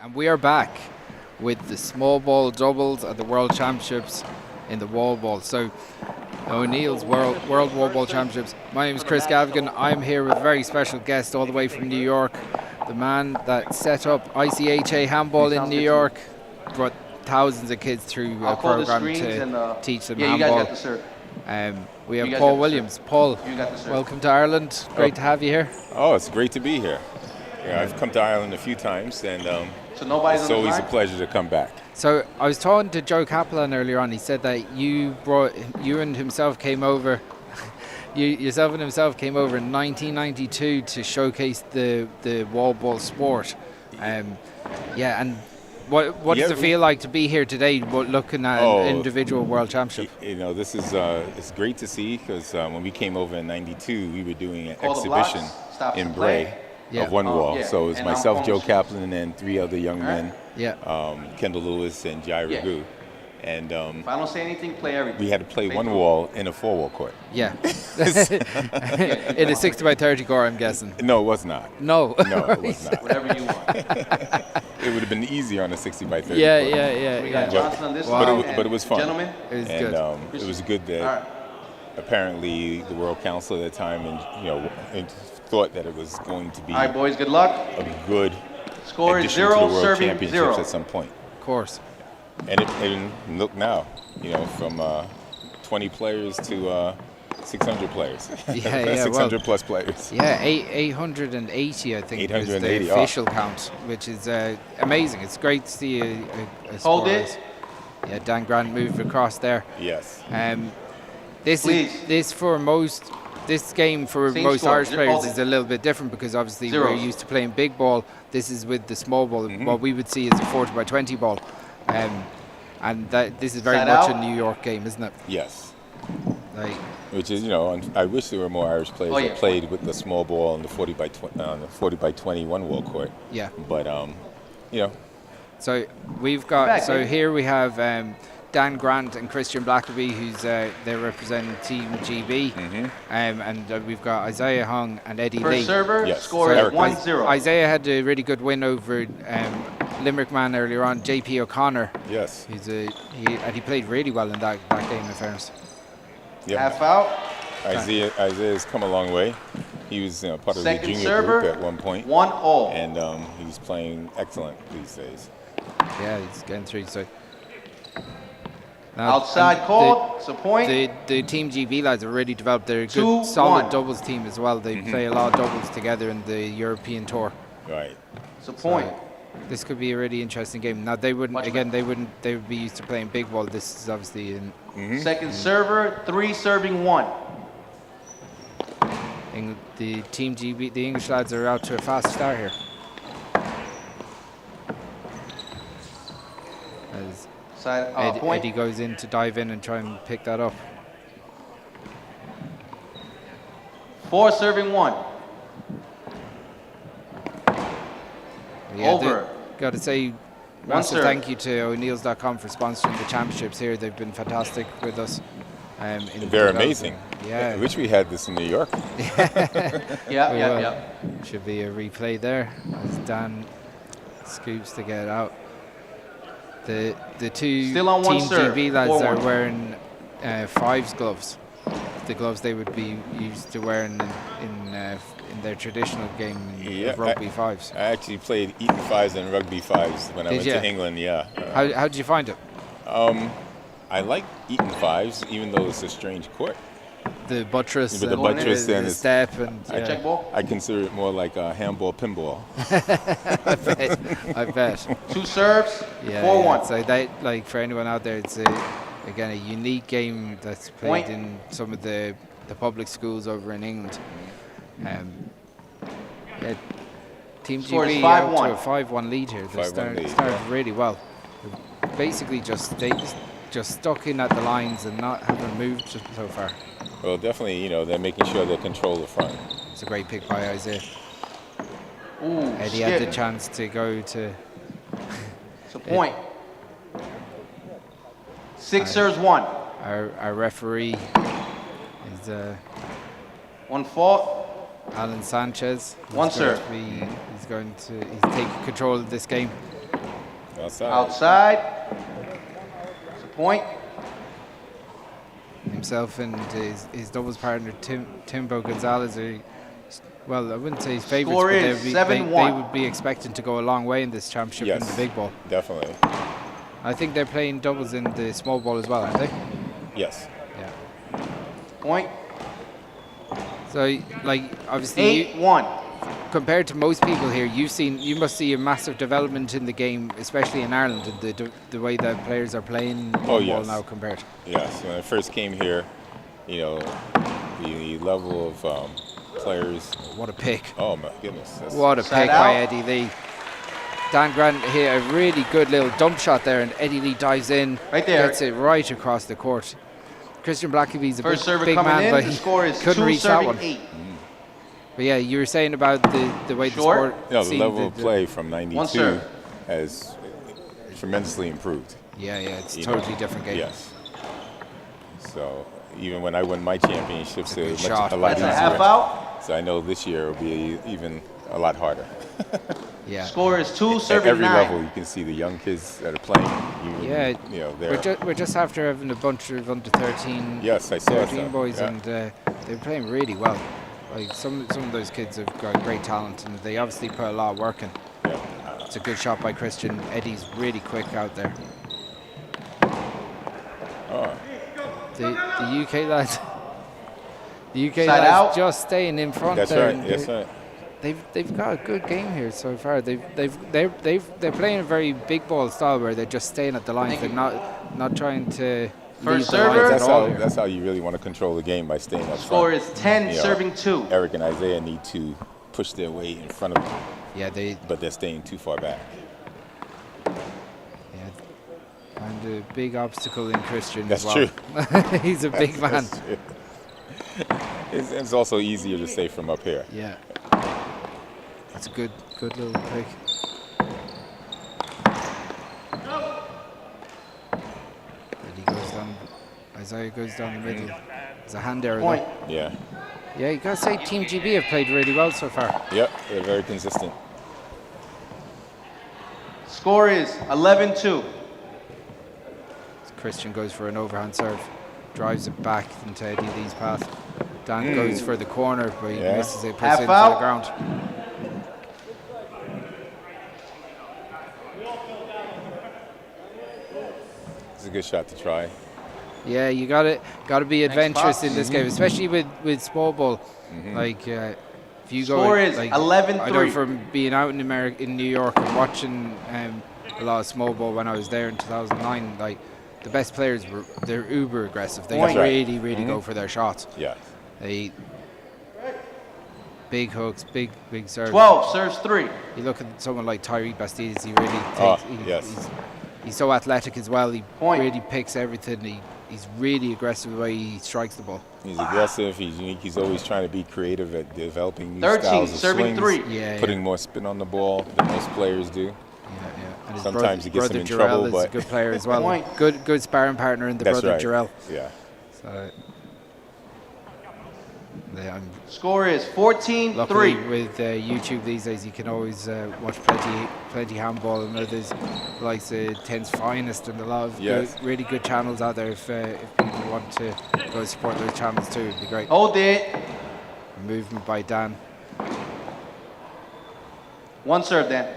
And we are back with the small ball doubles at the World Championships in the wall ball. So O'Neill's World Wall Ball Championships. My name is Chris Gavigan. I'm here with a very special guest all the way from New York. The man that set up ICHA handball in New York, brought thousands of kids through a program to teach them handball. We have Paul Williams. Paul, welcome to Ireland. Great to have you here. Oh, it's great to be here. Yeah, I've come to Ireland a few times, and it's always a pleasure to come back. So I was talking to Joe Kaplan earlier on. He said that you and himself came over. Yourself and himself came over in 1992 to showcase the wall ball sport. And what does it feel like to be here today, looking at an individual world championship? This is it's great to see, because when we came over in '92, we were doing an exhibition in Bray of one wall. So it was myself, Joe Kaplan, and three other young men, Kendall Lewis and Jai Ragu. And if I don't say anything, play everything. We had to play one wall in a four-wall court. Yeah. In a 60 by 30 court, I'm guessing. No, it was not. No, it was not. Whatever you want. It would have been easier on a 60 by 30 Yeah, court. yeah. We got Johnson on this one. But it was fun. Gentlemen, It was And good. it was good that apparently the World Council at the time and thought that it was going to be all right, boys, good luck. a good Score is addition to 0, the World serving Championships 0. at some point. Of course. And look now, from 20 players to 600 players. Yeah, 600 plus players. Yeah, 880, I think, is the 880, official count, which is amazing. It's great to see a Hold score. it. Yeah, Dan Grant moved across there. Yes. This game for Same most score. Irish players Hold it. is a little bit different, because obviously Zeros. we're used to playing big ball. This is with the small ball. What we would see is a 40 by 20 ball. And this is very Side much out. a New York game, isn't it? Yes. Like, Which is, I wish there were more Irish players that played with the small ball on the 40 by 20 one wall court. yeah. But So we've got. Back, so baby. here we have Dan Grant and Christian Blackaby, who's they're representing Team GB, and we've got Isaiah Hung and Eddie First Lee. server, Yes. score Eric is 1-0. Isaiah had a really good win over Limerick man earlier on, JP O'Connor. yes. He played really well in that game, in fairness. Yep. Half out. Isaiah's come a long way. He was part of the Second junior server, group at one point, 1-0. and he's playing excellent these days. Yeah, he's getting through. So now, Outside and call. It's a point. The Team GB lads have really developed. They're a good, 2-1. solid doubles team as well. They play a lot of doubles together in the European tour. Right. It's a point. This could be a really interesting game. Now they wouldn't. Much Again, they would be used to playing big ball. This is obviously Second server, 3 serving 1. in the Team GB. The English lads are out to a fast start here. As Side point. Eddie goes in to dive in and try and pick that up. 4 serving 1. Yeah, Over. Got to say, One massive serve. thank you to O'Neills.com for sponsoring the championships here. They've been fantastic with us. They're amazing. Yeah. I wish we had this in New York. Yeah. Should be a replay there as Dan scoops to get it out. The two Still on one Team serve. GB lads 4-1. are wearing fives gloves, the gloves they would be used to wearing in their traditional game of rugby fives. I actually played Eton fives and rugby fives when I went to England. Yeah. How did you find it? I like Eton fives, even though it's a strange court. The buttress, With the buttress the and the step, and Check ball. I consider it more like a handball pinball. I bet. 2 serves, Yeah, 4-1. So that, like, for anyone out there, it's again a unique game that's played Point. in some of the public schools over in England. Team Score is GB out 5-1. to a 5-1 lead here. They 5-1 lead, started really well. Basically, just stuck in at the lines and not having moved so far. Well, definitely, they're making sure they control the front. It's a great pick by Isaiah. Ooh, Eddie had the skip. chance to go to. It's a point. 6 serves 1. Our referee is 1 fault. Alan Sanchez. One He's going serve. to he's taking control of this game. Outside. It's a point. Himself and his doubles partner Timbo Gonzalez are, well, I wouldn't say his favorites, Score but is they 7-1. would be expecting to go a long way in this championship in the big ball. Definitely. I think they're playing doubles in the small ball as well, aren't they? Yes. Yeah. Point. So, like, obviously, 8-1. compared to most people here, you must see a massive development in the game, especially in Ireland, and the way that players are playing ball now compared. Yes. When I first came here, you know, the level of players. What a pick! Oh my goodness! What a pick by Eddie Lee. Dan Grant hit a really good little dump shot there, and Eddie Lee dives in, right there, gets it right across the court. Christian Blackaby's a big man, but he couldn't reach that one. 8. But yeah, you were saying about the way the sport. Yeah, the level of play from '92 has tremendously improved. Yeah, it's a totally different game. Yes. So even when I won my championships, it was a lot That's easier. A half out. So I know this year will be even a lot harder. Yeah. Score is 2, At serving every 9. level, you can see the young kids that are playing. You know, we're just after having a bunch of under 13. Yes, I saw 13 boys, and they're playing really well. Like some of those kids have got great talent, and they obviously put a lot of work in. Yeah. It's a good shot by Christian. Eddie's really quick out there. Oh. The UK lads. The UK Side lads out. just staying in front. That's there. right. That's right. They've got a good game here so far. They're playing a very big ball style where they're just staying at the lines. They're not trying to. First server. That's how you really want to control the game, by staying up front. Score is 10, serving 2. Eric and Isaiah need to push their way in front of them. Yeah, but they're staying too far back. Yeah, and a big obstacle in Christian That's as well. True. He's a big man. It's also easier to say from up here. Yeah. That's a good little pick. Isaiah goes down the middle. There's a hand error there. Yeah. Yeah, you gotta say Team GB have played really well so far. Yep, they're very consistent. Score is 11-2. Christian goes for an overhand serve, drives it back into Eddie Lee's path. Dan goes for the corner, but he misses it, puts it into the ground. It's a good shot to try. Yeah, you gotta be adventurous in this game, especially with small ball. Like if you go, Score is like 11-3. I know from being out in in New York and watching a lot of small ball when I was there in 2009. Like the best players they're uber aggressive. They really go for their shots. Yeah. They big hooks, big serves. 12 serves 3. You look at someone like Tyreek Bastidas. He really takes. He's so athletic as well. He really picks everything. He's really aggressive the way he strikes the ball. He's aggressive. He's unique. He's always trying to be creative at developing new 13, styles of serving swings, 3. putting more spin on the ball than most players do. Yeah. And sometimes he gets him in Jarrell trouble, is but a good player as well. good sparring partner in the That's brother right. Jarrell. Yeah. So, I'm Score is 14-3. luckily with YouTube these days, you can always watch plenty handball, and there's like Ten's Finest and a lot of really good channels out there. If people want to go support those channels too, it'd be great. Hold it. Movement by Dan. 1 serve, Dan.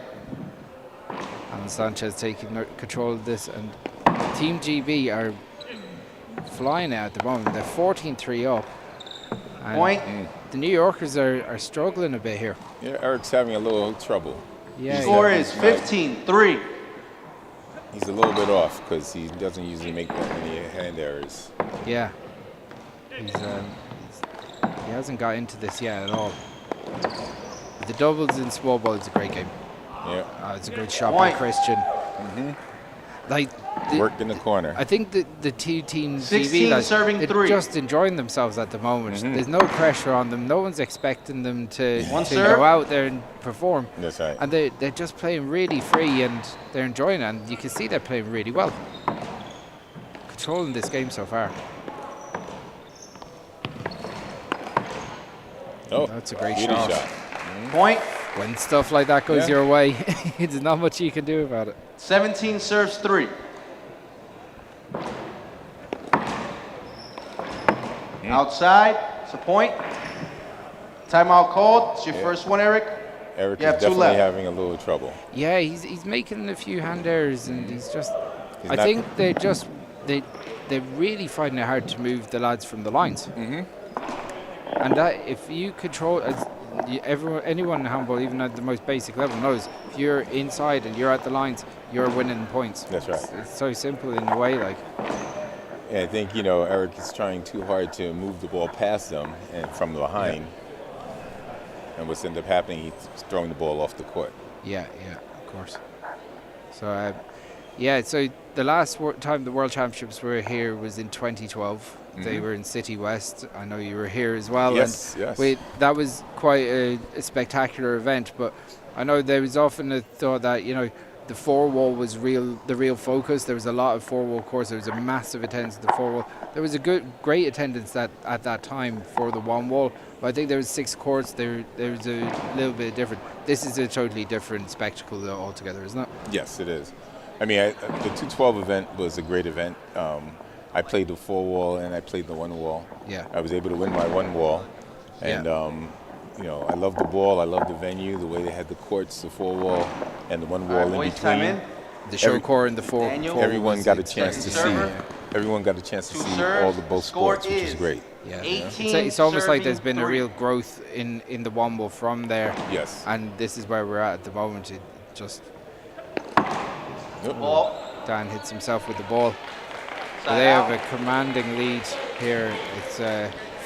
And Sanchez taking control of this, and Team GB are flying out at the moment. They're 14-3 up. And Point. The New Yorkers are struggling a bit here. Yeah, Eric's having a little trouble. Yeah. Score is 15-3. He's a little bit off because he doesn't usually make that many hand errors. Yeah. He hasn't got into this yet at all. The doubles in small ball is a great game. Yeah. It's a good shot by Christian. Worked in the corner. I think the two teams 16 GB serving they're 3. just enjoying themselves at the moment. There's no pressure on them. No one's expecting them to serve. go out there and perform. That's right. And they're just playing really free, and they're enjoying it. And you can see they're playing really well. Controlling this game so far. Oh, that's a great beauty shot. Point. When stuff like that goes your way, there's not much you can do about it. 17 serves 3. Outside, it's a point. Timeout called. It's your first one, Eric. Eric is definitely having a little trouble. Yeah, he's making a few hand errors, and I think they're really finding it hard to move the lads from the lines. And that if you control, anyone in handball, even at the most basic level, knows if you're inside and you're at the lines, you're winning points. That's right. It's so simple in a way, like. Yeah, I think Eric is trying too hard to move the ball past them and from behind. And what's ended up happening, he's throwing the ball off the court. Yeah, of course. So, so the last time the World Championships were here was in 2012. They were in City West. I know you were here as well. Yes. That was quite a spectacular event, but I know there was often a thought that, the four wall was the real focus. There was a lot of four wall course. There was a massive attendance at the four wall. There was a great attendance at that time for the one wall. But I think there was 6 courts. There was a little bit different. This is a totally different spectacle altogether, isn't it? Yes, it is. I mean, the 212 event was a great event. I played the four wall and I played the one wall. Yeah. I was able to win my one wall, and I love the ball. I love the venue, the way they had the courts, the four wall, and the one wall in between. The show core and the four. Everyone got a chance to see. Everyone got a chance to see all the both sports, which is great. Yeah, it's almost like there's been a real growth in the one wall from there. Yes. And this is where we're at the moment. It just Dan hits himself with the ball. So they have a commanding lead here. It's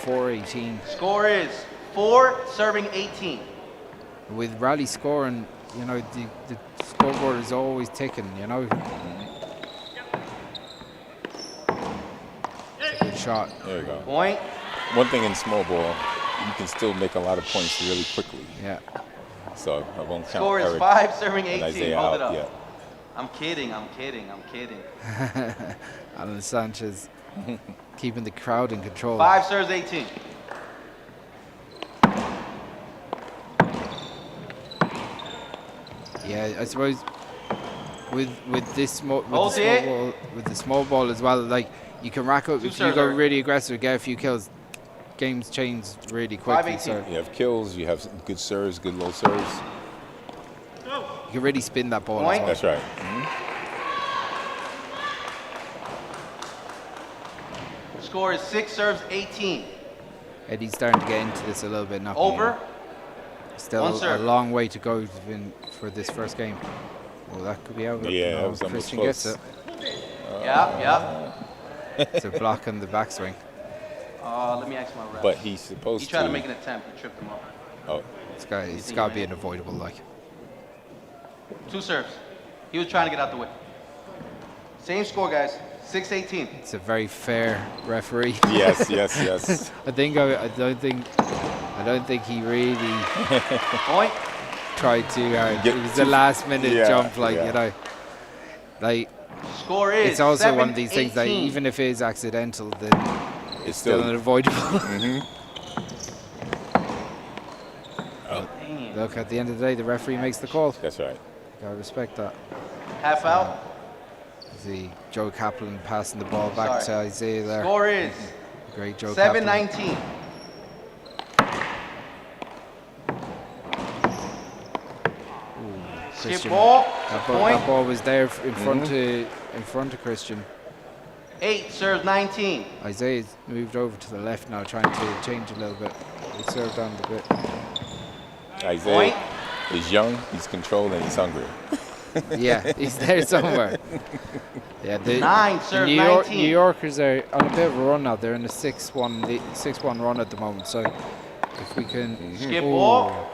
4-18. Score is 4 serving 18. With rally scoring, the scoreboard is always ticking. Good shot. There you go. Point. One thing in small ball, you can still make a lot of points really quickly. Yeah. So I won't count Score is Eric 5 serving 18. Isaiah Hold out it up. yet. I'm kidding. Alan Sanchez keeping the crowd in control. 5 serves 18. Yeah, I suppose with this with the small ball as well, like you can rack up if you go really aggressive, get a few kills. Games change really quickly. So you have kills, you have good serves, good low serves. You can really spin that ball. As well. That's right. Score is 6 serves 18. Eddie's starting to get into this a little bit now. Over. Still a long way to go for this first game. Well, that could be out. Yeah, that was Christian almost gets it. Yeah. It's a block on the backswing. Let me ask my ref. But he's supposed to. He tried to make an attempt. He tripped him up. Oh. It's got to be unavoidable, like. 2 serves. He was trying to get out the way. Same score, guys. 6-18. It's a very fair referee. Yes. I don't think he really Point. tried too hard. It was the last minute jump, like Score is it's also 7, one of these things that even if it is accidental, then it's still unavoidable. Look, at the end of the day, the referee makes the call. That's right. Gotta respect that. Half out. See Joe Kaplan passing the ball back to Isaiah there. Score is great Joe 7-19. Skip ball. That ball was there in front of Christian. 8 serves 19. Isaiah's moved over to the left now, trying to change a little bit. He served down a bit. Isaiah is young, he's controlled, and he's hungry. Yeah, he's there somewhere. Yeah, the 9 serves 19. New Yorkers are on a bit of a run now. They're in a 6-1 run at the moment. So if we can skip ball.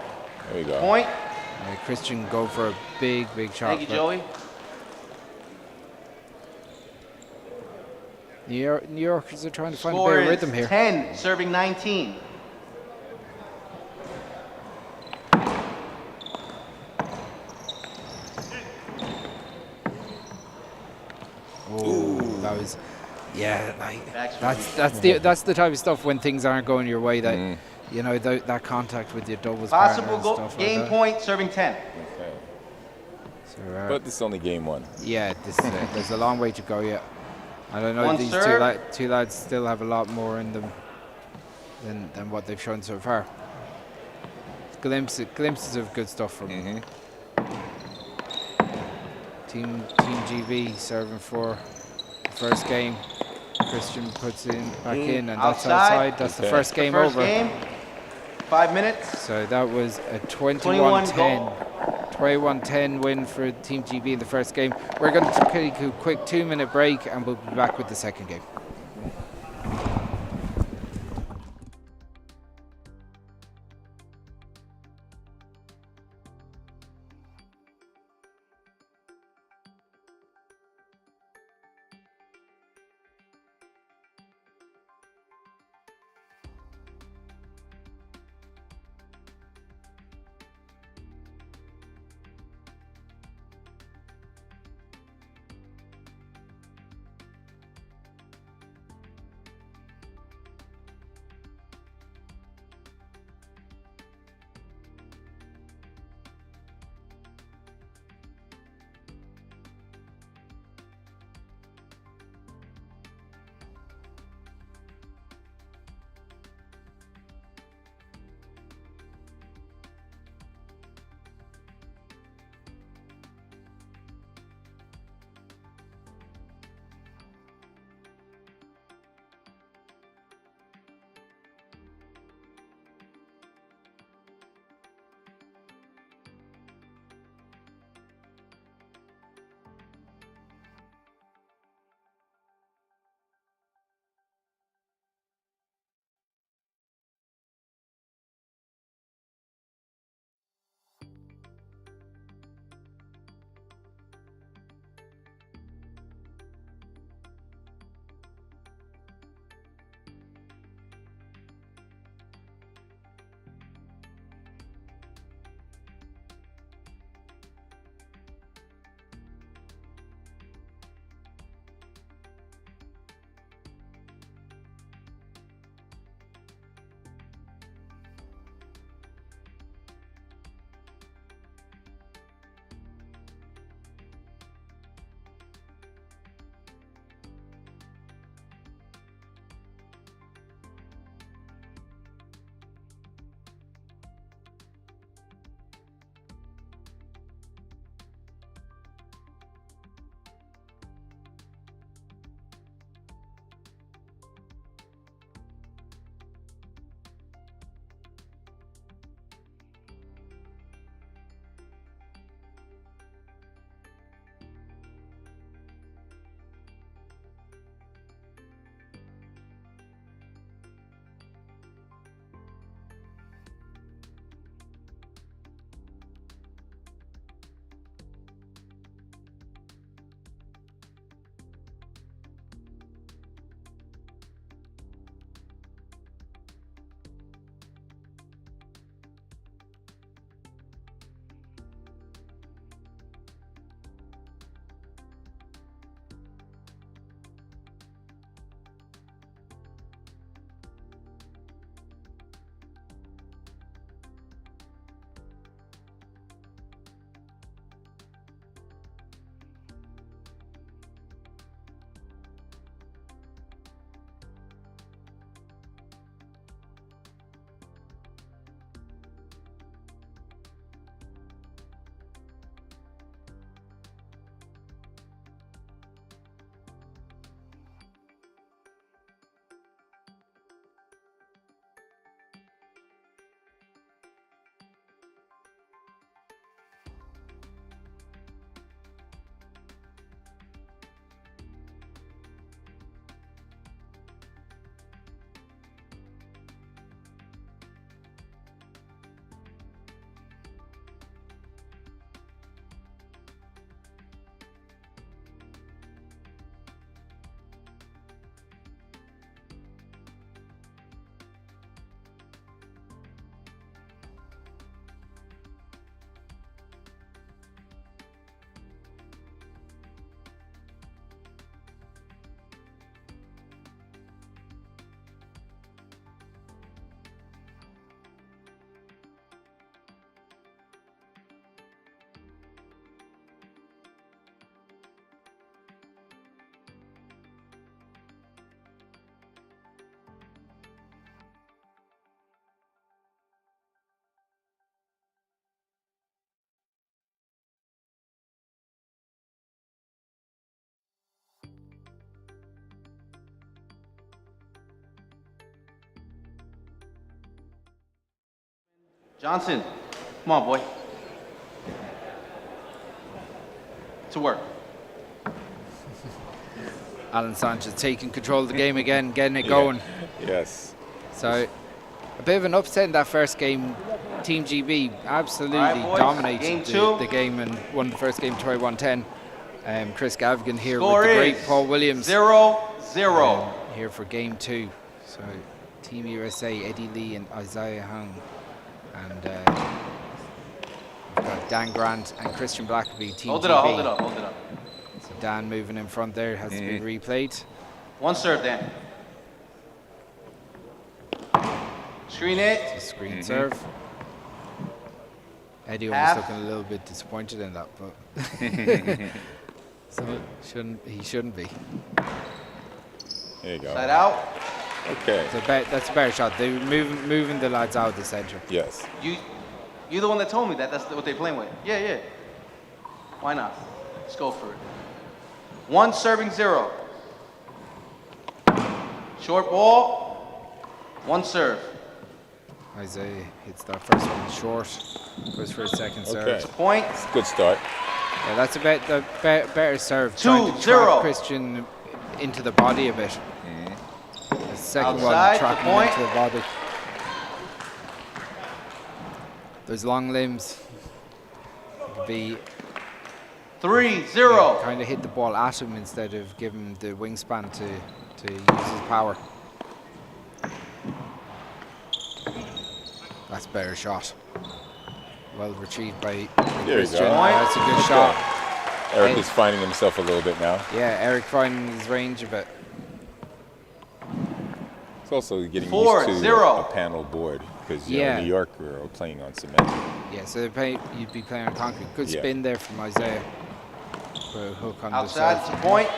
There you go. Point. Christian go for a big shot. Thank you, Joey. New Yorkers are trying to find Score a bit of rhythm here. 10 serving 19. That was, that's the type of stuff when things aren't going your way that that contact with your doubles. Possible stuff game like point serving 10. Okay. So But this is only game one. Yeah, there's a long way to go yet. I don't know. One These two lads still have a lot more in them than what they've shown so far. Glimpses of good stuff from them. Team GB serving for the first game. Christian puts it back in, and that's outside. That's the first game over. 5 minutes. So that was a 21-10 win for Team GB in the first game. We're going to take a quick 2-minute break, and we'll be back with the second game. Johnson, come on, boy. To work. Alan Sanchez taking control of the game again, getting it going. Yes. So a bit of an upset in that first game. Team GB absolutely dominated the game and won the first game 21-10. Chris Gavigan here Score with the great Paul Williams. 0-0. Here for game 2. So Team USA, Eddie Lee and Isaiah Hung. And we've got Dan Grant and Christian Blackaby, Team Hold GB. it up, hold it up, hold it up. So Dan moving in front there, has to be replayed. One serve, Dan. Screen it. It's a screen serve. Eddie was looking a little bit disappointed in that, but so he shouldn't be. There you go. Side out. Okay. So that's a better shot. They're moving the lads out of the center. Yes. You're the one that told me that. That's what they're playing with. Yeah. Why not? Let's go for it. 1 serving 0. Short ball. 1 serve. Isaiah hits that first one short. Goes for a second serve. It's a point. It's a good start. Yeah, that's about the better serve. 2-0. Christian into the body a bit. The second Outside, one tracking him into the body. Those long limbs could be 3-0. kind of hit the ball at him instead of giving him the wingspan to use his power. That's a better shot. Well retrieved by Christian. That's a good shot. Eric is finding himself a little bit now. Yeah, Eric finding his range a bit. It's also getting used to a panel board because New York are playing on cement. Yeah, so you'd be playing on concrete. Good spin there from Isaiah. For a hook on outside, the side. it's a point.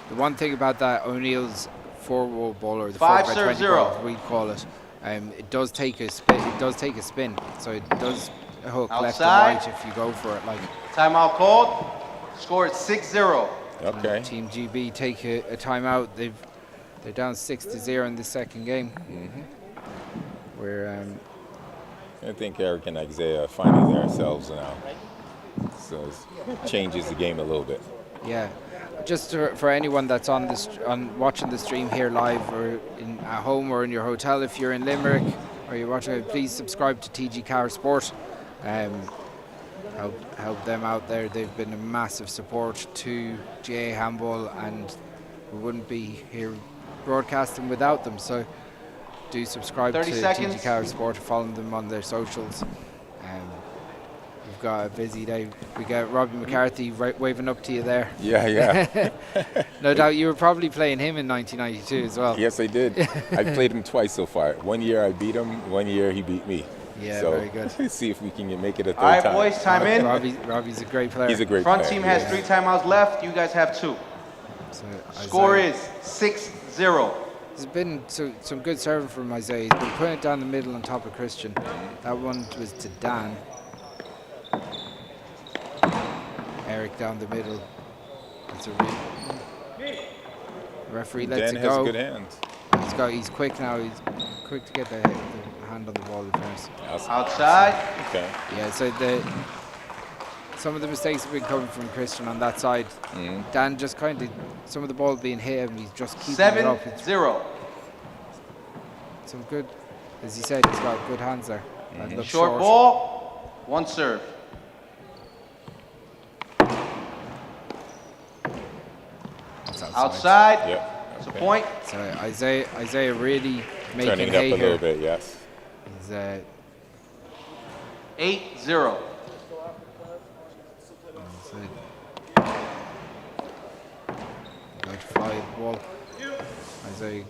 The one thing about that O'Neill's forward ball, or the 5-20 ball, we call it, it does take a spin. It does take a spin, so it does hook left and right if you go for it. Like timeout called. Score is 6-0. Okay. Team GB take a timeout. They're down 6-0 in the second game. Where I think Eric and Isaiah are finding themselves now, so it changes the game a little bit. Yeah. Just for anyone that's on watching the stream here live or at home or in your hotel, if you're in Limerick or you're watching it, please subscribe to TG Car Sport. Help them out there. They've been a massive support to GA Handball, and we wouldn't be here broadcasting without them. So do subscribe to TG Car Sport, follow them on their socials. We've got a busy day. We got Robbie McCarthy waving up to you there. Yeah. No doubt you were probably playing him in 1992 as well. Yes, I did. I've played him twice so far. 1 year I beat him, 1 year he beat me. Yeah, so very good. Let's see if we can make it a third time. All right, boys, time in. Robbie's a great player. He's a great player. Front team has 3 timeouts left. You guys have 2. So score is 6-0. There's been some good serving from Isaiah. He's been putting it down the middle on top of Christian. That one was to Dan. Eric down the middle. That's a referee lets Dan it go. has good hands. He's quick now. He's quick to get the hand on the ball first. Outside. Okay. Yeah. So some of the mistakes have been coming from Christian on that side. Dan just kind of some of the ball being hit him. He's just keeping it up. 7-0. Some good, as you said, he's got good hands there. Short ball. 1 serve. Outside. Yep. That's a point. So Isaiah really making turning it up a little bit, yes. He's 8-0. Going to fly the ball. Isaiah.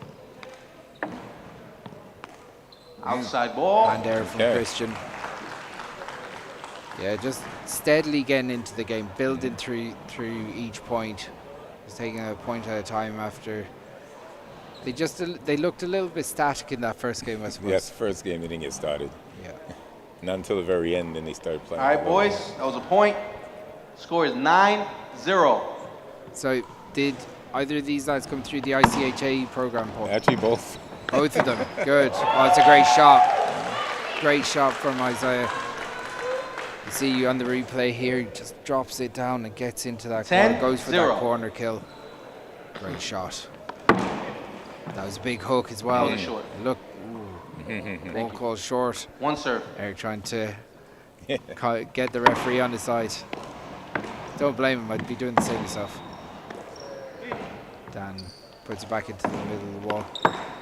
Outside ball. And there from Christian. Yeah, just steadily getting into the game, building through each point. Just taking a point at a time after. They looked a little bit static in that first game, I suppose. Yes, first game they didn't get started. Yeah. Not until the very end, then they started playing. All right, boys, that was a point. Score is 9-0. So did either of these lads come through the ICHA program, Paul? Actually, both. Both of them. Good. Oh, it's a great shot. Great shot from Isaiah. You see on the replay here, he just drops it down and gets into that corner, goes for that corner kill. Great shot. That was a big hook as well. Look, ball called short. One serve. Eric trying to get the referee on his side. Don't blame him, I'd be doing the same myself. Dan puts it back into the middle of the wall.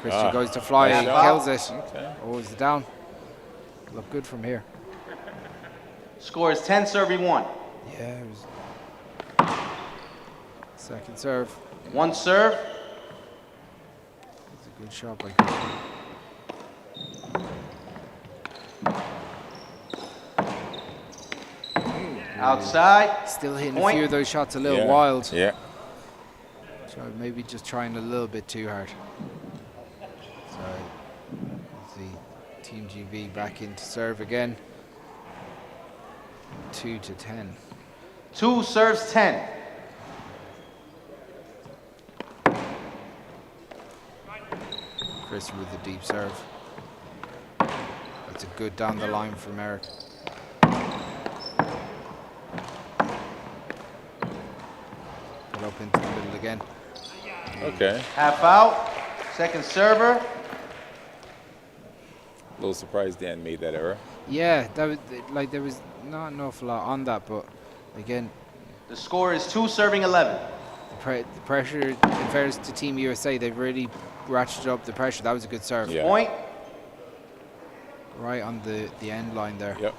Christian goes to fly and kills it. Okay. Oh, is it down? Look good from here. Score is 10, serving 1. Yeah, it was second serve. One serve. It's a good shot by Christian. Outside. Still hitting a few of those shots a little wild. Yeah. So maybe just trying a little bit too hard. So the Team GB back into serve again. 2-10. 2 serves 10. Christian with the deep serve. That's a good down the line from Eric. Put up into the middle again. Okay. Half out. Second server. A little surprised Dan made that error. Yeah, that was like there was not an awful lot on that, but again, the score is 2 serving 11. The pressure, in fairness to Team USA, they've really ratcheted up the pressure. That was a good serve. Yeah. Point. Right on the end line there. Yep.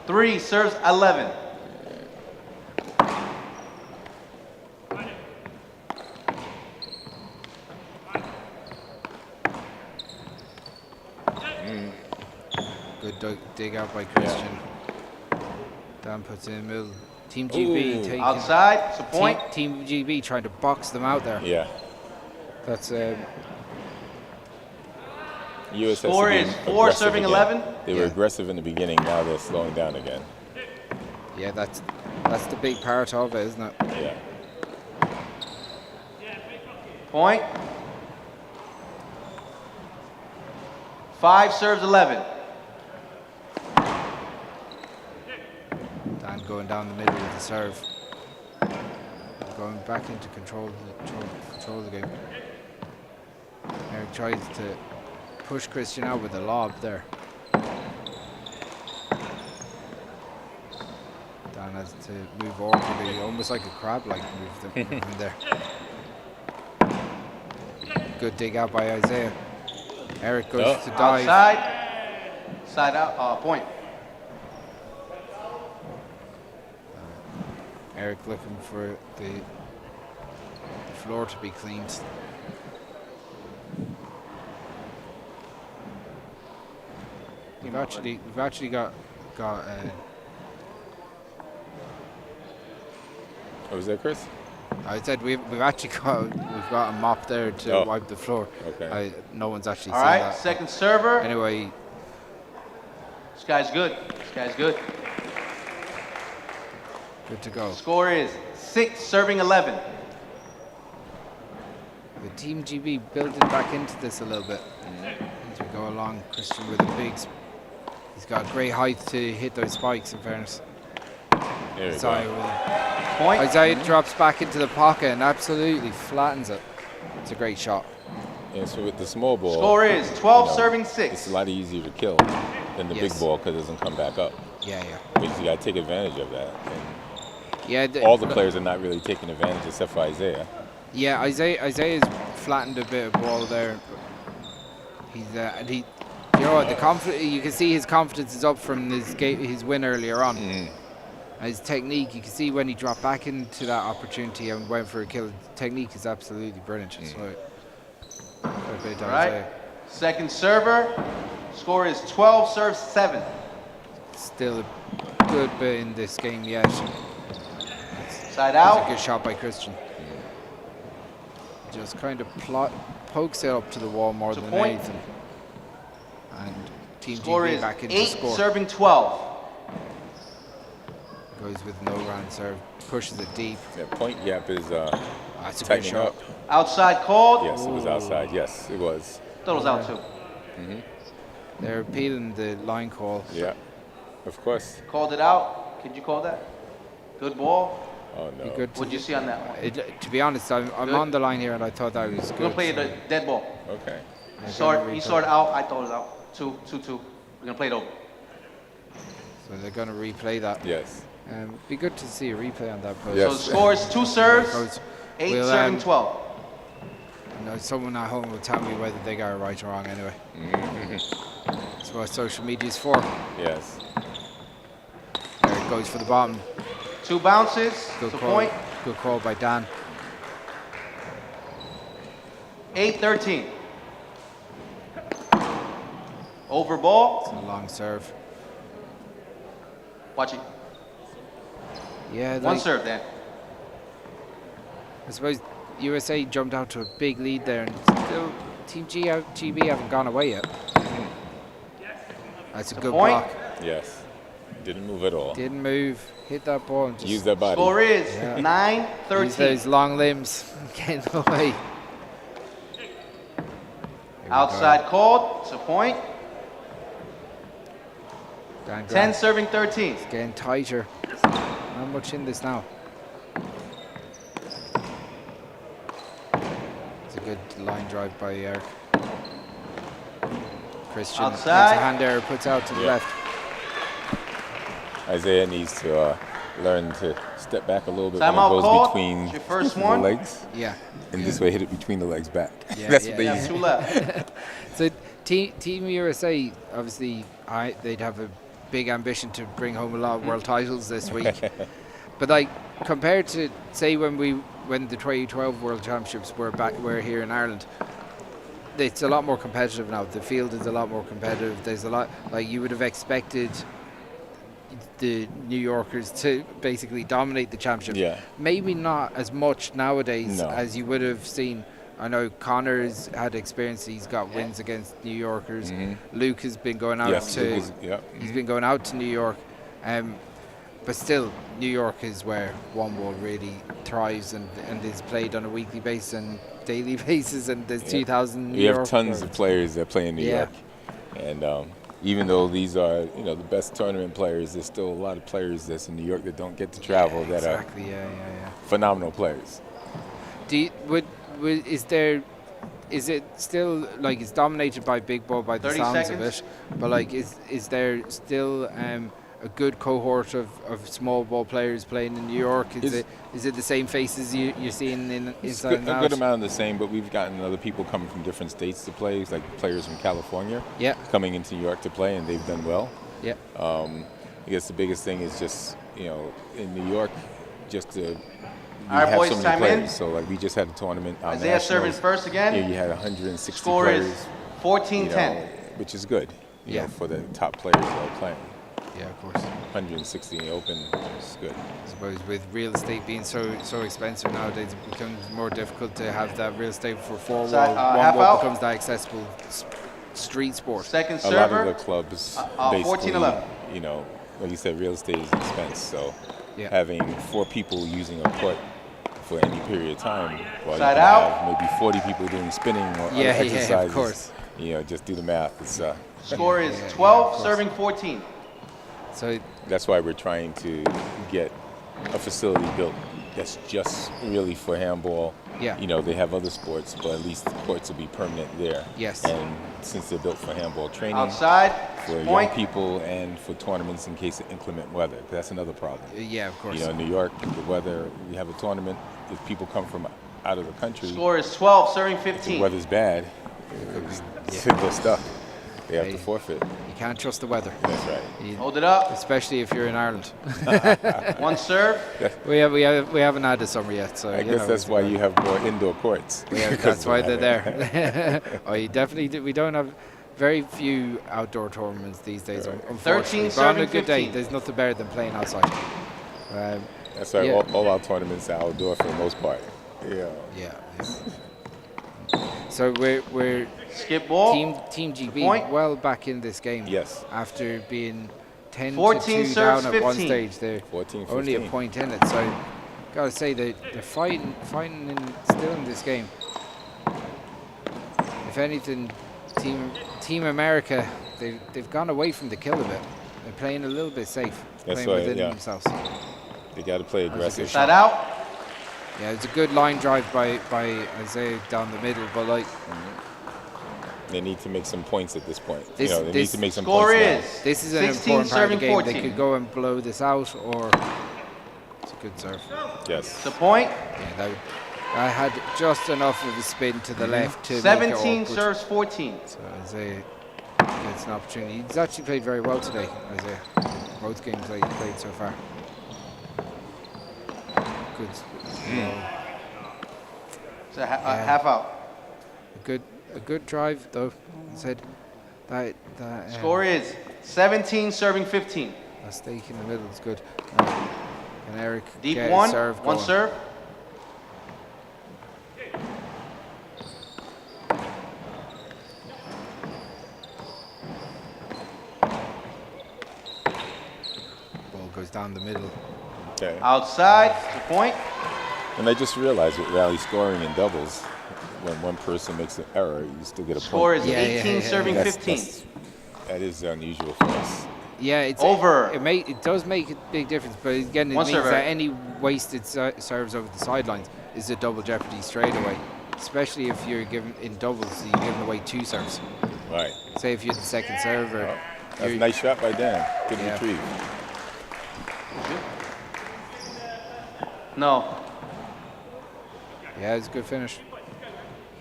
3 serves 11. Good dig out by Christian. Dan puts it in the middle. Team GB taking outside. It's a point. Team GB trying to box them out there. Yeah. That's US score is 4 serving 11. They were aggressive in the beginning. Now they're slowing down again. Yeah, that's the big part of it, isn't it? Yeah. Point. 5 serves 11. Dan going down the middle with the serve. Going back into control of the game. Eric tries to push Christian out with a lob there. Dan has to move awkwardly, almost like a crab-like move in there. Good dig out by Isaiah. Eric goes to dive. Outside. Side out. Point. Eric looking for the floor to be cleaned. We've actually got Oh, was that Chris? I said we've got a mop there to wipe the floor. Okay. No one's actually All seen right, that. second server. Anyway, this guy's good. Good to go. Score is 6 serving 11. The Team GB building back into this a little bit as we go along. Christian with a he's got great height to hit those spikes, in fairness. There you go. Point. Isaiah drops back into the pocket and absolutely flattens it. It's a great shot. Yeah, so with the small ball, score is 12 serving 6. It's a lot easier to kill than the big ball because it doesn't come back up. Yeah. But you got to take advantage of that. And Yeah, all the players are not really taking advantage except for Isaiah. Yeah, Isaiah's flattened a bit of ball there. He's you know what, you can see his confidence is up from his win earlier on. His technique, you can see when he dropped back into that opportunity and went for a kill. Technique is absolutely brilliant. So, all right. Second server. Score is 12 serves 7. Still a good bit in this game yet. Side out. That's a good shot by Christian. Just kind of pokes it up to the wall more than anything. And Team GB back into eight score. Serving 12. Goes with no round serve, pushes it deep. That point gap is that's a good shot. Outside called. Yes, it was outside. Yes, it was. Thought it was out too. They're appealing the line call. Yeah, of course. Called it out. Could you call that? Good ball. Oh no. What did you see on that one? To be honest, I'm on the line here, and I thought that was good. We're gonna play the dead ball. Okay. He saw it out. I thought it out. 2-2. We're gonna play it over. So they're gonna replay that. Yes. Be good to see a replay on that post. Yes. So the score is 2 serves, 8 serving 12. You know, someone at home will tell me whether they got it right or wrong anyway. That's what social media is for. Yes. There it goes for the bottom. 2 bounces. Good to call. point. Good call by Dan. 8-13. Over ball. It's a long serve. Watch it. Yeah. One serve, Dan. I suppose USA jumped out to a big lead there, and still Team GB haven't gone away yet. That's a good block. Yes. Didn't move at all. Didn't move. Hit that ball and just use that body. Score is 9-13. Use those long limbs. Getting away. Outside called. It's a point. 10 It's serving 13. getting tighter. Not much in this now. It's a good line drive by Eric. Christian makes a Outside. hand error, puts out to the left. Isaiah needs to learn to step back a little bit when it Timeout goes called. between It's your first the one. legs. Yeah. And this way hit it between the legs back. Yeah, That's yeah, what they Yeah, use. 2 left. So Team USA, obviously, they'd have a big ambition to bring home a lot of world titles this week. But like compared to say when the 2012 World Championships were here in Ireland, it's a lot more competitive now. The field is a lot more competitive. There's a lot, like you would have expected the New Yorkers to basically dominate the championship. Yeah. Maybe not as much nowadays No. as you would have seen. I know Connor's had experience. He's got wins against New Yorkers. Luke has been going out he's been going out to New York. But still, New York is where one ball really thrives and is played on a weekly basis and daily basis. And there's 2,000 New We York have tons of players that play in New York. And even though these are, the best tournament players, there's still a lot of players that's in New York that don't get to travel that are phenomenal players. Is it still like it's dominated by big ball by the 30 sounds seconds. of it? But like, is there still a good cohort of small ball players playing in New York? Is it the same faces you're seeing inside and out? A good amount of the same, but we've gotten other people coming from different states to play, like players from California coming into New York to play, and they've done well. Yeah. I guess the biggest thing is just, in New York, just to All right, have boys, so many time players. in. So like we just had a tournament. Isaiah serving first again. Here you had 160 Score players. is 14-10. Which is good. You know, Yeah. for the top players that are playing. Yeah, of course. 160 in the open is good. I suppose with real estate being so expensive nowadays, it becomes more difficult to have that real estate for four wall. One half wall out. becomes that accessible street sport. Second A lot server. of the clubs 14-11. basically, like you said, real estate is expense. So Yeah. having 4 people using a court for any period of time, while Side you can out. have maybe 40 people doing spinning or other Yeah, exercises. of course. Just do the math. It's Score is Yeah, 12 of course. serving 14. So that's why we're trying to get a facility built that's just really for handball. Yeah. They have other sports, but at least the courts will be permanent there. Yes. And since they're built for handball training, Outside. for Point. young people and for tournaments in case of inclement weather. That's another problem. yeah, of course. New York, the weather, you have a tournament, if people come from out of the country, Score is 12 serving the 15. weather's bad, they're stuck. They have to Hey. forfeit. You can't trust the weather, That's right. Hold it up. especially if you're in Ireland. One serve. we haven't had a summer yet, so I guess that's why you have more indoor courts. Yeah, because that's of why that. they're there. You definitely do. We don't have very few outdoor tournaments these days, unfortunately. 13 But on a serving good day, 15. there's nothing better than playing outside. That's why Yeah. all our tournaments are outdoor for the most part. Yeah. Yeah. So we're Skip ball. Team GB Point. well back in this game. Yes. After being 10 14 to 2 serves, down at one 15. stage, they're 14, only a 15. point in it. So gotta say they're fighting still in this game. If anything, Team America they've gone away from the kill a bit. They're playing a little bit safe. That's playing right, within themselves. They got to play aggressive. Side out. Yeah, it's a good line drive by Isaiah down the middle, but like they need to make some points at this point. They need to make some score points is now. This is an important part of the game. 14. They could go and blow this out, or it's a good serve. Yes. The point. Yeah, I had just enough of a spin to the left to 17 make it serves 14. So Isaiah gets an opportunity. He's actually played very well today, Isaiah. Both games that he's played so far. Good. It's a half out. A good drive though. I said that Score is 17 serving 15. a stake in the middle is good. And Eric Deep get one. Serve One going. serve. Ball goes down the middle. Okay. Outside. The point. And I just realized with rally scoring in doubles, when one person makes an error, you still get a Score point. is 18 serving 15. That is unusual for us. Yeah, it's Over. It does make a big difference, but again, it One means serve, that Eric. any wasted serves over the sidelines is a double jeopardy straight away. Especially if you're given in doubles, you're giving away 2 serves. Right. Say if you're the second server. That's a nice shot by Dan. Good Yeah. retrieve. No. Yeah, it's a good finish.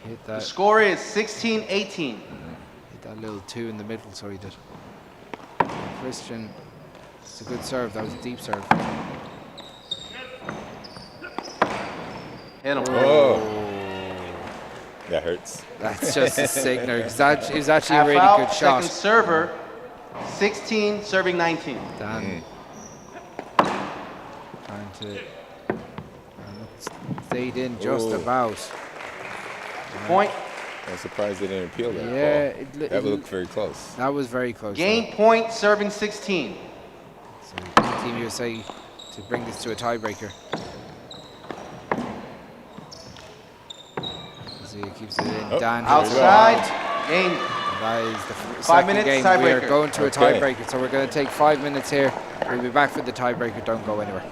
Hit The that. score is 16-18. Hit that little 2 in the middle, so he did. Christian, it's a good serve. That was a deep serve. Hit him. Oh. That hurts. That's just a signal. It was actually a Half really out. good shot. Second server. 16 serving 19. Dan trying to stayed in just Oh. about. Point. I'm surprised they didn't appeal that Yeah, ball. That looked very close. That was very close. Game point serving 16. So Team USA to bring this to a tiebreaker. As he keeps it in. Oh, Dan Outside. Game. That is the 5 second minutes, game. We are tiebreaker. going to a Okay. tiebreaker, so we're going to take 5 minutes here. We'll be back for the tiebreaker. Don't go anywhere.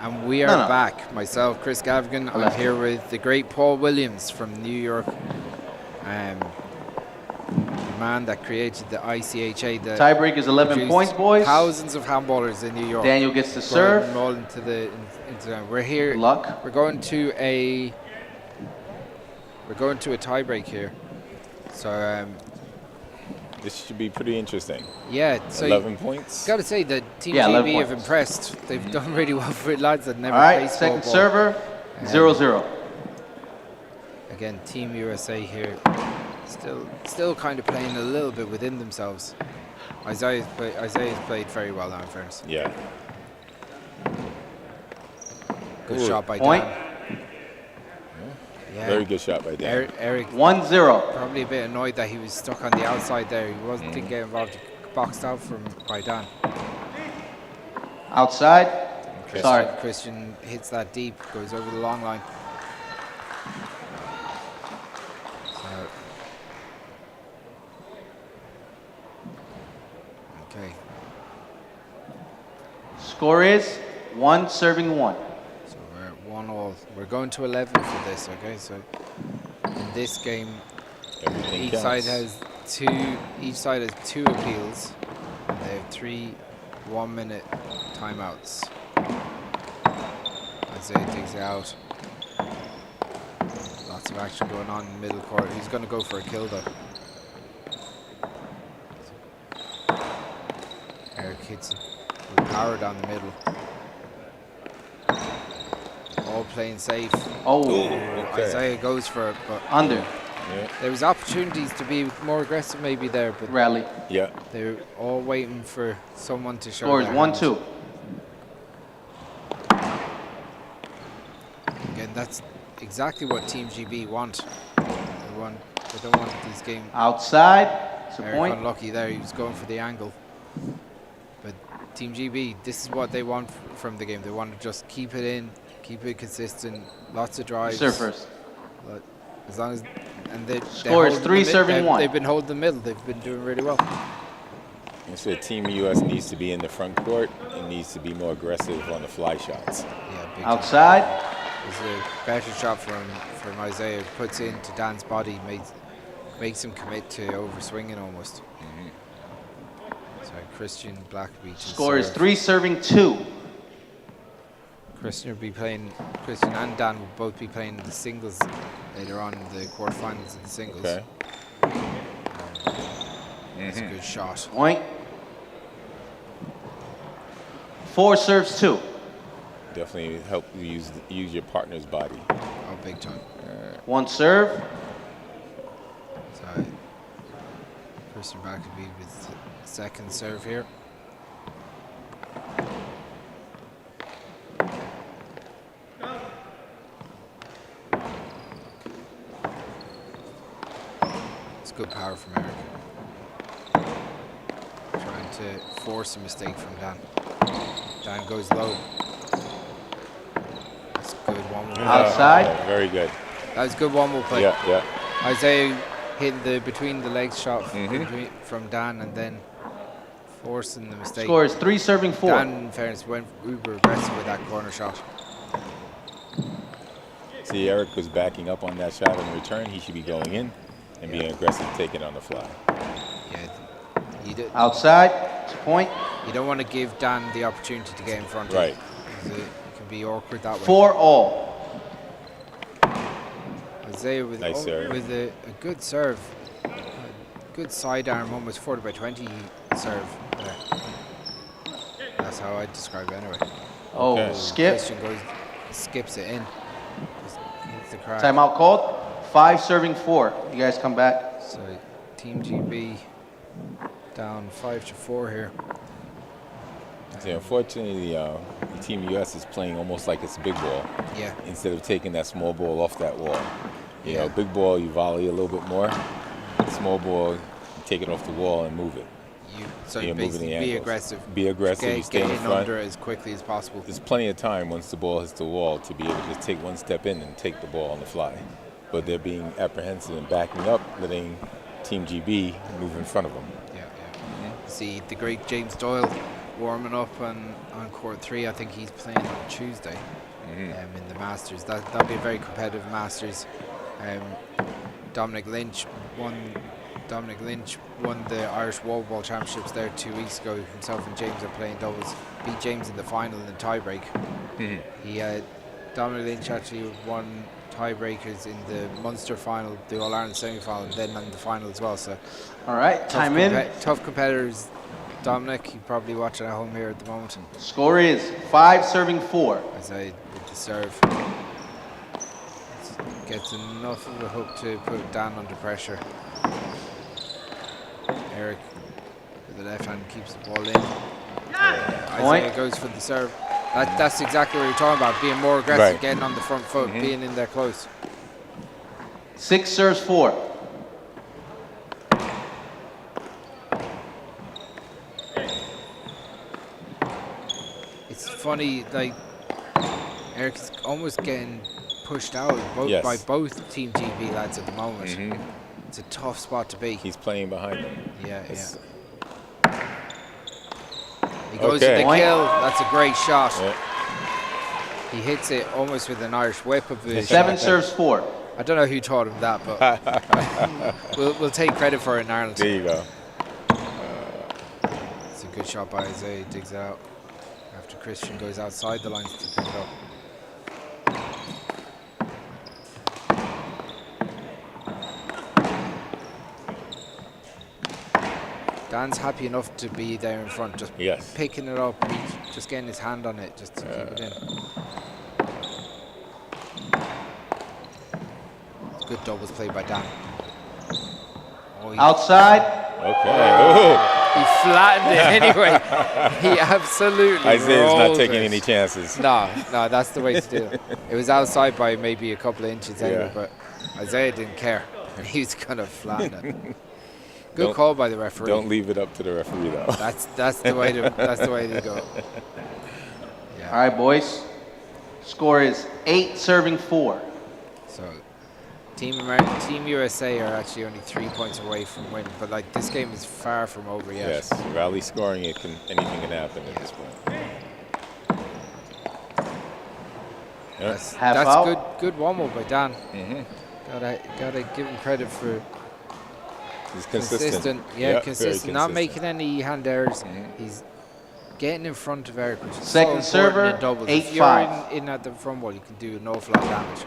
And we are back. Myself, Chris Gavigan. I'm here with the great Paul Williams from New York. The man that created the ICHA. The tiebreak is 11 points, boys. Thousands of handballers in New York. Daniel gets to serve. All into we're here. Good luck. We're going to a tiebreak here. So this should be pretty interesting. Yeah, so 11 points. Got to say that Team GB have impressed. They've done really well for lads that never played second server, 0-0. Again, Team USA here, still kind of playing a little bit within themselves. Isaiah's played very well now, in fairness. Yeah. Good shot by Dan. Yeah. Very good shot by Dan. Eric 1-0. Probably a bit annoyed that he was stuck on the outside there. He didn't get involved. Boxed out by Dan. Outside. Sorry. Christian hits that deep, goes over the long line. Okay. Score is 1 serving 1. So we're at 1-1. We're going to 11 for this. Okay, so in this game, each side has two appeals. And they have 3 1-minute timeouts. Isaiah digs it out. Lots of action going on in the middle court. He's going to go for a kill though. Eric hits it with power down the middle. All playing safe. Isaiah goes for it, but under. Yeah. There was opportunities to be more aggressive maybe there, but rally. Yeah. They're all waiting for someone to show. Score is 1-2. Again, that's exactly what Team GB want. They don't want these games. Outside. It's a Eric point. Unlucky there. He was going for the angle. But Team GB, this is what they want from the game. They want to just keep it in, keep it consistent, lots of drives. Serve first. As long as score is 3 serving 1. They've been holding the middle. They've been doing really well. So Team US needs to be in the front court and needs to be more aggressive on the fly shots. Yeah, outside. It's a better shot from Isaiah. Puts into Dan's body, makes him commit to overswinging almost. So Christian Blackaby. Score is 3 serving 2. Christian and Dan will both be playing the singles later on in the quarterfinals of the singles. Okay. That's a good shot. Point. 4 serves 2. Definitely help you use your partner's body. Oh, big time. 1 serve. So Christian Blackaby with the second serve here. Good power from Eric. Trying to force a mistake from Dan. Dan goes low. That's good one-more. Outside. Very good. That was good one-more play. Yeah. Isaiah hitting the between the legs shot from Dan and then forcing the mistake. Score is 3 serving 4. Dan, in fairness, went uber aggressive with that corner shot. See, Eric was backing up on that shot in return. He should be going in and being aggressive, taking on the fly. Yeah. Outside, it's a point. You don't want to give Dan the opportunity to get in front. Right. It can be awkward that way. 4-all. Isaiah with nice serve. With a good serve, a good sidearm, almost 40-20 serve. There. That's how I'd describe it anyway. Oh, skip. Christian skips it in. Just hits the crack. Timeout called. 5 serving 4. You guys come back. So Team GB down 5-4 here. See, unfortunately, the Team US is playing almost like it's big ball. Yeah. Instead of taking that small ball off that wall. You know, big ball, you volley a little bit more. Small ball, you take it off the wall and move it. So basically be aggressive. Be aggressive. You stay in front. Under as quickly as possible. There's plenty of time once the ball hits the wall to be able to just take one step in and take the ball on the fly. But they're being apprehensive and backing up, letting Team GB move in front of them. Yeah. See the great James Doyle warming up on court 3. I think he's playing on Tuesday in the Masters. That'll be a very competitive Masters. Dominic Lynch won the Irish Wall Ball Championships there 2 weeks ago. Himself and James are playing doubles. Beat James in the final in the tiebreak. Dominic Lynch actually won tiebreakers in the Munster final, the All-Ireland semi-final, and then in the final as well. So, all right, time in. Tough competitors. Dominic, you're probably watching at home here at the moment. Score is 5 serving 4. As I with the serve. Gets enough of a hook to put Dan under pressure. Eric with the left hand keeps the ball in. Isaiah goes for the serve. That's exactly what you're talking about, being more aggressive, getting on the front foot, being in there close. 6 serves 4. It's funny, like, Eric's almost getting pushed out by both Team GB lads at the moment. It's a tough spot to be. He's playing behind him. Yeah. He goes to the kill. That's a great shot. He hits it almost with an Irish whip of the 7 serves 4. I don't know who taught him that, but we'll take credit for it in Ireland. There you go. It's a good shot by Isaiah. Digs it out after Christian goes outside the lines to pick it up. Dan's happy enough to be there in front, just picking it up, just getting his hand on it, just to keep it in. It's good doubles play by Dan. Outside. Okay. He flattened it anyway. He absolutely Isaiah's not rolled taking it. any chances. No, that's the way to do it. It was outside by maybe a couple of inches anyway, but Isaiah didn't care. He was going to flatten it. Good call by the referee. Don't leave it up to the referee though. That's the way to go. Yeah. All right, boys. Score is 8 serving 4. So Team USA are actually only 3 points away from winning, but like this game is far from over yet. Yes, rally scoring, anything can happen at this point. That's good one-more by Dan. Gotta give him credit for. He's consistent. Consistent. Not making any hand errors. He's getting in front of Eric, which is second so server, in doubles. 8-5. If you're in at the front wall, you can do an awful lot of damage.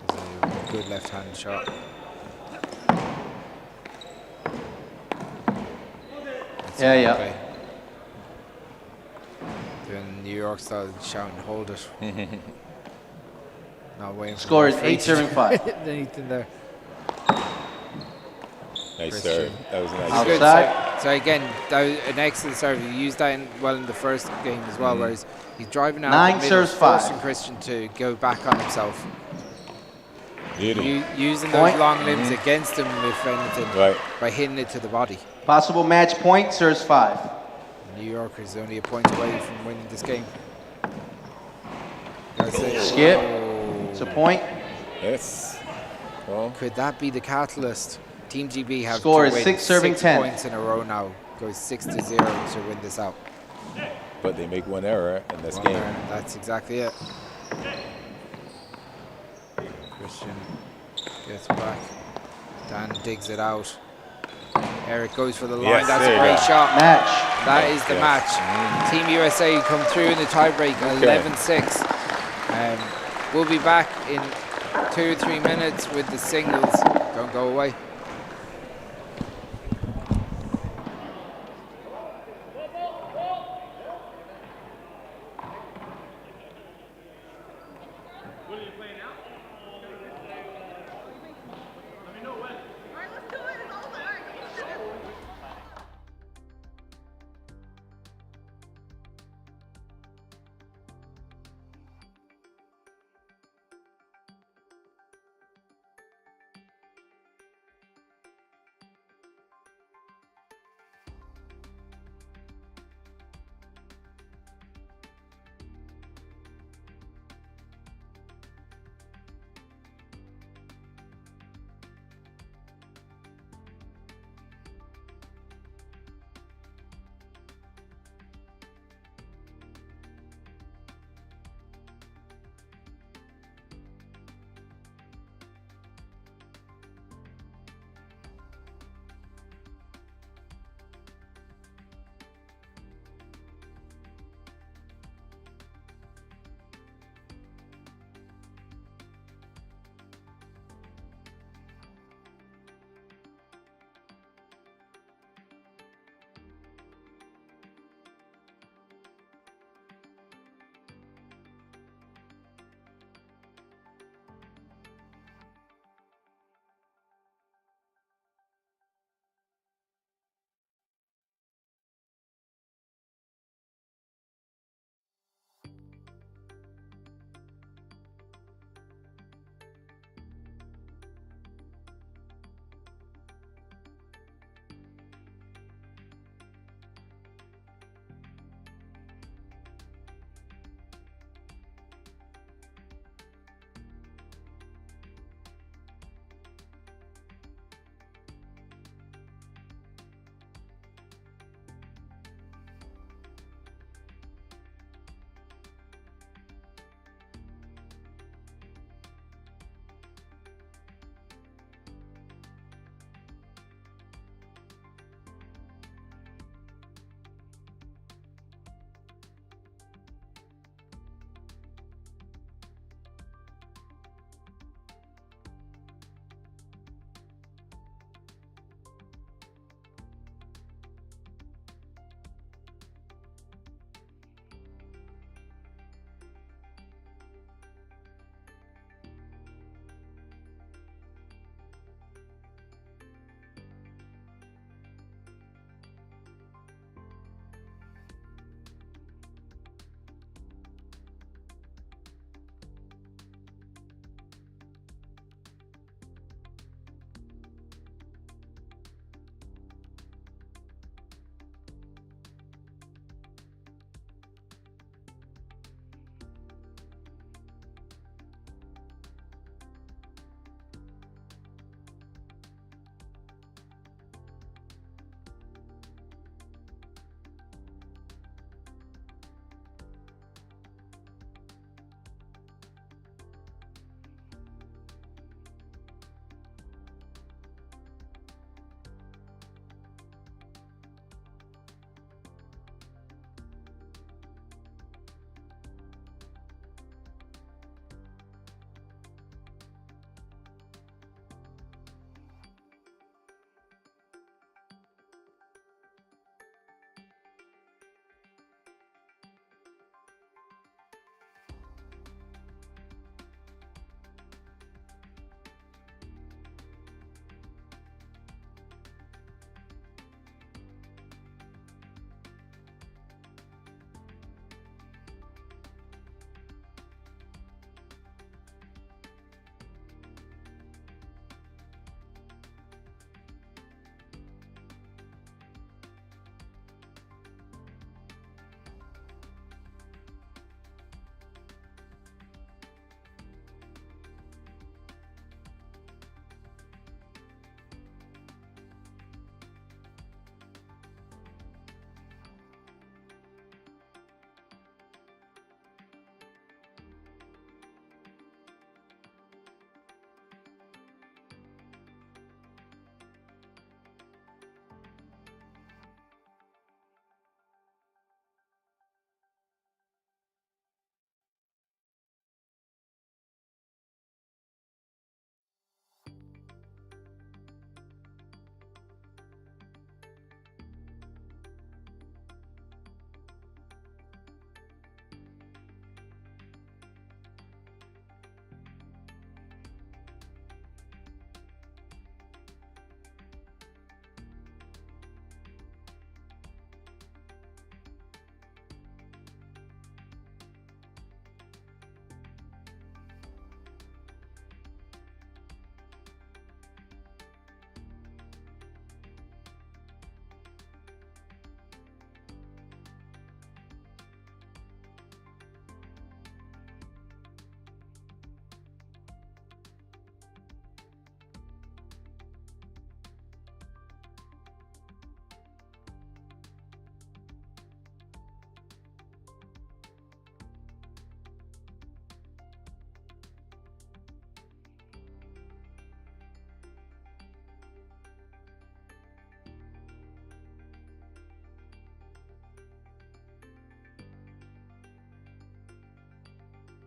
It's a good left-hand shot. Okay. Doing New York style, shouting, "Hold it!" Not waiting. Score is 8 serving 5. Anything there. Nice serve. That was a nice outside. So again, that was an excellent serve. He used that well in the first game as well, whereas he's driving out 9 the middle, serves 5. forcing Christian to go back on himself. Beauty. Using those long limbs against him, if anything, by hitting it to the body. Possible match point, serves 5. New Yorkers only a point away from winning this game. Skip. It's a point. Yes. Well, could that be the catalyst? Team GB have score to is win 6 serving 10 points in a row now. Goes 6-0 to win this out. But they make one error in this game. That's exactly it. Christian gets back. Dan digs it out. Eric goes for the line. Yes, that's a great shot. Match. That is the match. Team USA come through in the tiebreak, 11-6. We'll be back in 2 or 3 minutes with the singles. Don't go away.